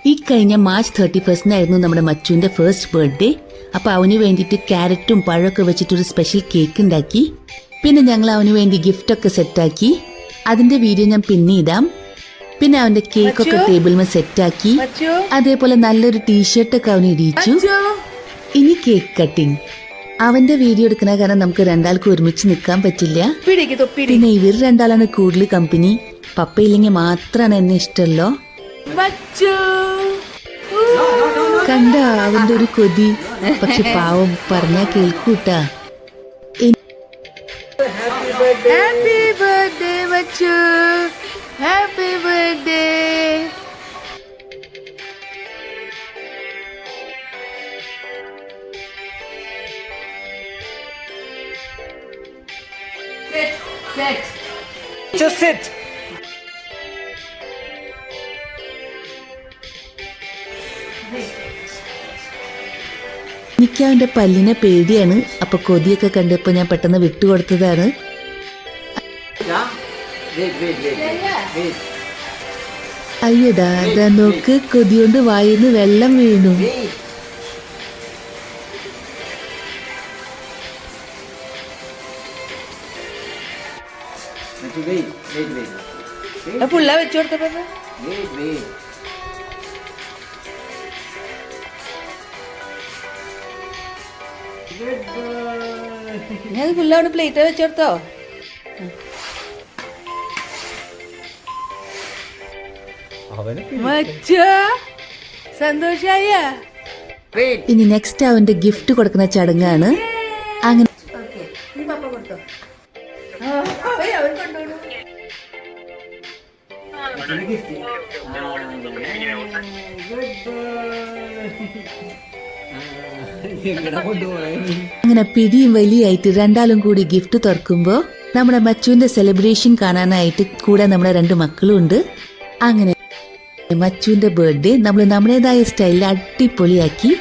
ഈ കഴിഞ്ഞ മാർച്ച് 31 നമ്മുടെ മച്ചുവിന്റെ ഫസ്റ്റ് ബർത്ത്ഡേ. അപ്പൊ അവന് വേണ്ടിയിട്ട് ക്യാരറ്റും പഴമൊക്കെ വെച്ചിട്ടൊരു സ്പെഷ്യൽ കേക്ക് ഉണ്ടാക്കി. പിന്നെ ഞങ്ങൾ അവന് വേണ്ടി ഗിഫ്റ്റ് ഒക്കെ സെറ്റാക്കി. അതിന്റെ വീഡിയോ ഞാൻ പിന്നെ ഇടാം. പിന്നെ അവന്റെ കേക്കൊക്കെ ടേബിളിൽ സെറ്റാക്കി. അതേപോലെ നല്ലൊരു ടീഷർട്ടൊക്കെ അവന് ഇടിച്ചു. ഇനി കേക്ക് കട്ടിങ്. അവന്റെ വീഡിയോ എടുക്കുന്ന കാരണം നമുക്ക് രണ്ടാൾക്കും ഒരുമിച്ച് നിൽക്കാൻ പറ്റില്ല. പിന്നെ ഇവർ രണ്ടാളാണ് കൂടുതൽ കമ്പനി. പപ്പ ഇല്ലെങ്കിൽ മാത്രമാണ് എന്നെ ഇഷ്ടമല്ലോ. കണ്ട അവന്റെ ഒരു കൊതി. പക്ഷെ പാവം പറഞ്ഞാ കേൾക്കൂട്ടാ. Happy birthday, Machu. Happy birthday. Sit. Just sit. എനിക്ക് അവന്റെ പല്ലിനെ പേടിയാണ്. അപ്പൊ കൊതിയൊക്കെ കണ്ടപ്പോ ഞാൻ പെട്ടെന്ന് വിട്ടുകൊടുത്തതാണ്. അയ്യടാ അതാ നോക്ക്, കൊതിയോണ്ട് വായിന്ന് വെള്ളം വീണു. പുള്ള വെച്ചു കൊടുത്തപ്പോ ഞാൻ പുള്ള അവിടെ പ്ലേറ്റ് വെച്ചെടുത്തോ. സന്തോഷായ. ഇനി നെക്സ്റ്റ് അവന്റെ ഗിഫ്റ്റ് കൊടുക്കുന്ന ചടങ്ങാണ്. അങ്ങനെ അങ്ങനെ പിടിയും വലിയായിട്ട് രണ്ടാളും കൂടി ഗിഫ്റ്റ് തുറക്കുമ്പോ നമ്മുടെ മച്ചുവിന്റെ സെലിബ്രേഷൻ കാണാനായിട്ട് കൂടെ നമ്മുടെ 2 മക്കളും ഉണ്ട്. അങ്ങനെ മച്ചുവിന്റെ ബർത്ത്ഡേ നമ്മൾ നമ്മുടേതായ സ്റ്റൈലിൽ അടിപൊളിയാക്കി.